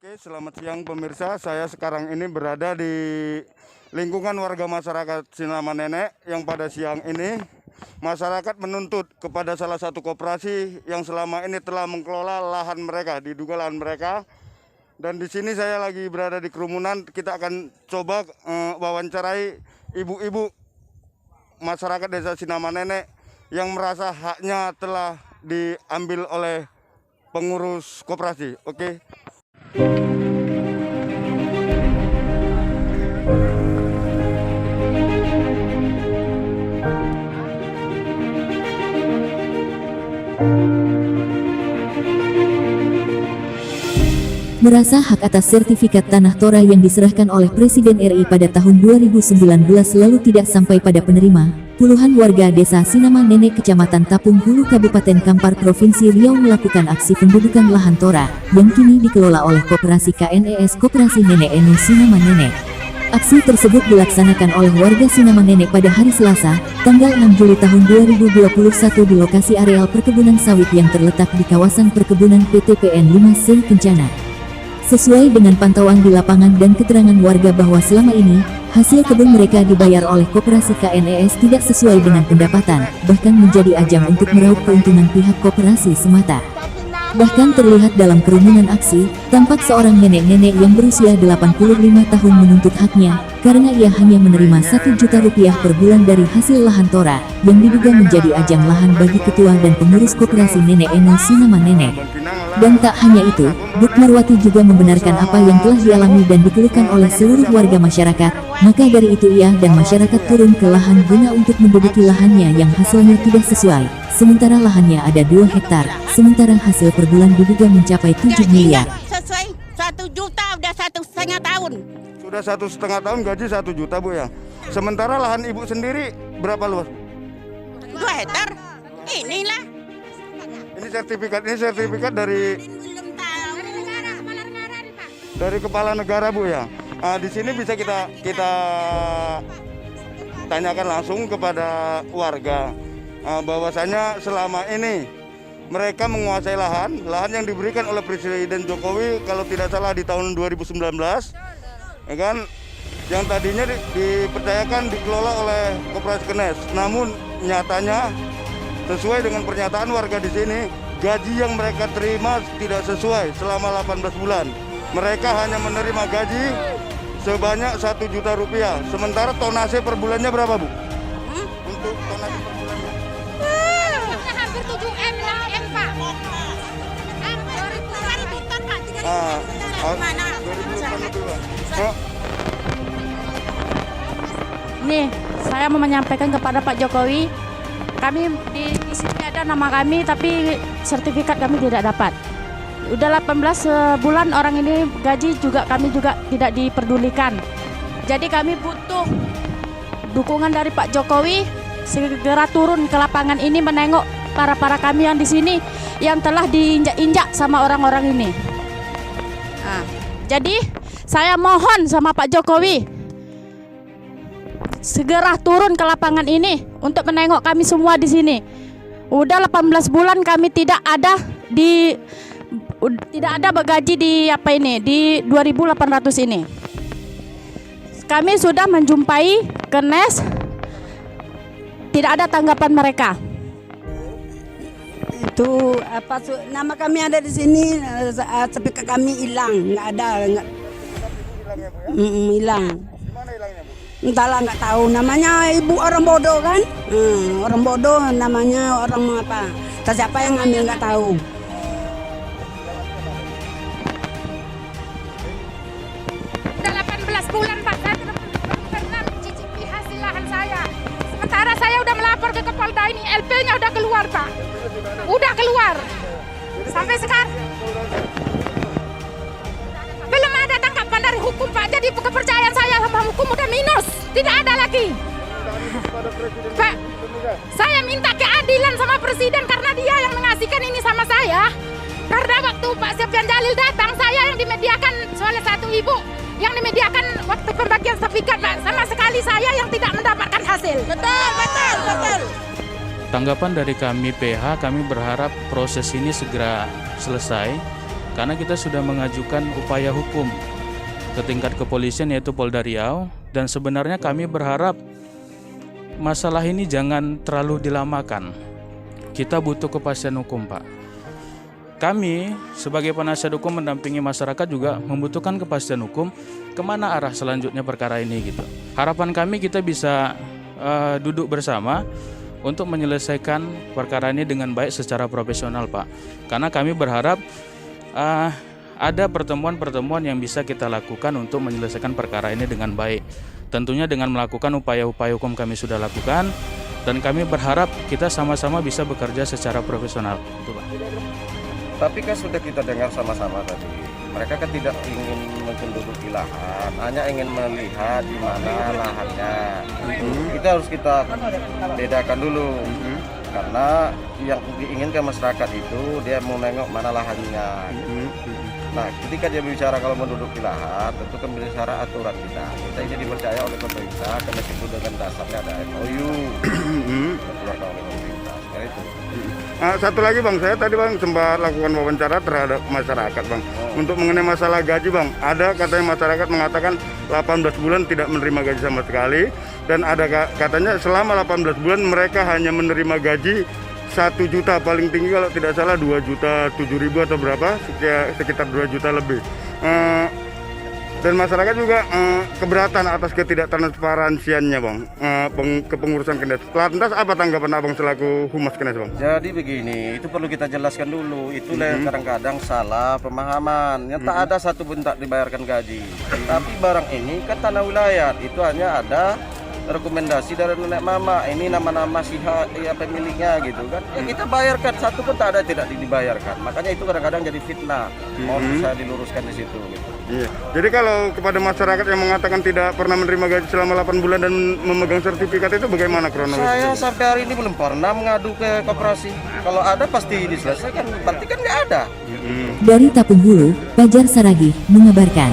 Oke, selamat siang pemirsa. Saya sekarang ini berada di lingkungan warga masyarakat Sinama Nenek yang pada siang ini masyarakat menuntut kepada salah satu koperasi yang selama ini telah mengelola lahan mereka, diduga lahan mereka. Dan di sini saya lagi berada di kerumunan. Kita akan coba wawancarai ibu-ibu masyarakat Desa Sinama Nenek yang merasa haknya telah diambil oleh pengurus koperasi. Oke. Merasa hak atas sertifikat tanah Tora yang diserahkan oleh Presiden RI pada tahun 2019 lalu tidak sampai pada penerima, puluhan warga Desa Sinama Nenek Kecamatan Tapung Hulu Kabupaten Kampar Provinsi Riau melakukan aksi pembubukan lahan Tora yang kini dikelola oleh Koperasi KNES Koperasi Nenek Enu Sinama Nenek. Aksi tersebut dilaksanakan oleh warga Sinama Nenek pada hari Selasa, tanggal 6 Juli tahun 2021 di lokasi areal perkebunan sawit yang terletak di kawasan perkebunan PT PN 5C Kencana. Sesuai dengan pantauan di lapangan dan keterangan warga bahwa selama ini, hasil kebun mereka dibayar oleh Koperasi KNES tidak sesuai dengan pendapatan, bahkan menjadi ajang untuk meraup keuntungan pihak koperasi semata. Bahkan terlihat dalam kerumunan aksi, tampak seorang nenek-nenek yang berusia 85 tahun menuntut haknya, karena ia hanya menerima Rp1 juta per bulan dari hasil lahan Tora, yang diduga menjadi ajang lahan bagi ketua dan pengurus koperasi Nenek Enu Sinama Nenek. Dan tak hanya itu, Bu Marwati juga membenarkan apa yang telah dialami dan dikeluhkan oleh seluruh warga masyarakat, maka dari itu ia dan masyarakat turun ke lahan guna untuk menduduki lahannya yang hasilnya tidak sesuai. Sementara lahannya ada 2 hektar, sementara hasil per bulan diduga mencapai 7 miliar. Sesuai 1 juta udah 1,5 tahun. Sudah 1,5 tahun gaji 1 juta Bu ya. Sementara lahan ibu sendiri berapa luas? 2 hektar. Inilah. Ini sertifikat dari kepala negara Bu ya. Di sini bisa kita tanyakan langsung kepada warga bahwasanya selama ini mereka menguasai lahan yang diberikan oleh Presiden Jokowi kalau tidak salah di tahun 2019, ya kan, yang tadinya dipercayakan dikelola oleh Koperasi KNES. Namun nyatanya sesuai dengan pernyataan warga di sini, gaji yang mereka terima tidak sesuai selama 18 bulan. Mereka hanya menerima gaji sebanyak Rp1 juta. Sementara tonase per bulannya berapa Bu? Untuk tonase per bulannya? Hampir 7 M Pak. Mana? 2000 lebih Pak. Nih, saya mau menyampaikan kepada Pak Jokowi, kami di sini ada nama kami tapi sertifikat kami tidak dapat. Udah 18 bulan orang ini gaji juga kami juga tidak diperdulikan. Jadi kami butuh dukungan dari Pak Jokowi segera turun ke lapangan ini menengok para kami yang di sini yang telah diinjak-injak sama orang-orang ini. Nah, jadi saya mohon sama Pak Jokowi segera turun ke lapangan ini untuk menengok kami semua di sini. Udah 18 bulan kami tidak ada gaji di di 2.800 ini. Kami sudah menjumpai KNES, tidak ada tanggapan mereka. Itu nama kami ada di sini, sertifikat kami hilang, nggak ada, hilang. Gimana hilangnya Bu? Entahlah, nggak tahu, namanya ibu orang bodoh kan, orang bodoh namanya orang apa, siapa yang ngambil nggak tahu. Udah 18 bulan Pak, saya tidak pernah mencicipi hasil lahan saya. Sementara saya udah melapor ke Kapolda ini, LP-nya udah keluar Pak, udah keluar. Sampai sekarang belum ada tanggapan dari hukum Pak, jadi kepercayaan saya sama hukum udah minus, tidak ada lagi. Pak, saya minta keadilan sama Presiden karena dia yang mengasihkan ini sama saya. Karena waktu Pak Septian Jalil datang, saya yang dimediakan oleh satu ibu yang dimediakan waktu pembagian sertifikat Pak. Sama sekali saya yang tidak mendapatkan hasil. Betul. Tanggapan dari kami PH, kami berharap proses ini segera selesai karena kita sudah mengajukan upaya hukum ke tingkat kepolisian yaitu Polda Riau, dan sebenarnya kami berharap masalah ini jangan terlalu dilamakan. Kita butuh kepastian hukum, Pak. Kami sebagai penasihat hukum mendampingi masyarakat juga membutuhkan kepastian hukum kemana arah selanjutnya perkara ini gitu. Harapan kami kita bisa duduk bersama untuk menyelesaikan perkara ini dengan baik secara profesional, Pak. Karena kami berharap ada pertemuan-pertemuan yang bisa kita lakukan untuk menyelesaikan perkara ini dengan baik. Tentunya dengan melakukan upaya-upaya hukum kami sudah lakukan, dan kami berharap kita sama-sama bisa bekerja secara profesional. Itu, Pak. Tapi kan sudah kita dengar sama-sama tadi, mereka kan tidak ingin menduduki lahan, hanya ingin melihat di mana lahannya. Kita harus bedakan dulu, karena yang diinginkan masyarakat itu dia mau nengok mana lahannya. Nah, ketika dia bicara kalau menduduki lahan, tentu kan bicara aturan kita. Kita ini dipercaya oleh pemerintah karena itu dengan dasarnya ada MOU dikeluarkan oleh pemerintah. Seperti itu. Satu lagi Bang, saya tadi Bang sempat lakukan wawancara terhadap masyarakat Bang. Untuk mengenai masalah gaji Bang, ada katanya masyarakat mengatakan 18 bulan tidak menerima gaji sama sekali. Dan ada katanya selama 18 bulan mereka hanya menerima gaji 1 juta, paling tinggi kalau tidak salah 2.007.000 atau berapa, sekitar 2 juta lebih. Dan masyarakat juga keberatan atas ketidaktransparansiannya Bang, kepengurusan Kenes. Lantas apa tanggapan Abang selaku Humas Kenes Bang? Jadi begini, itu perlu kita jelaskan dulu. Itulah yang kadang-kadang salah pemahaman. Yang tak ada satu pun tak dibayarkan gaji. Tapi barang ini kan tanah wilayah, itu hanya ada rekomendasi dari nenek mama. Ini nama-nama si pemiliknya gitu kan. Ya kita bayarkan, satu pun tak ada tidak dibayarkan. Makanya itu kadang-kadang jadi fitnah. Mau bisa diluruskan di situ gitu. Iya. Jadi kalau kepada masyarakat yang mengatakan tidak pernah menerima gaji selama 8 bulan dan memegang sertifikat itu bagaimana kronologi? Saya sampai hari ini belum pernah mengadu ke koperasi. Kalau ada pasti diselesaikan, berarti kan nggak ada. Dari Tapung Hulu, Fajar Saragih mengabarkan.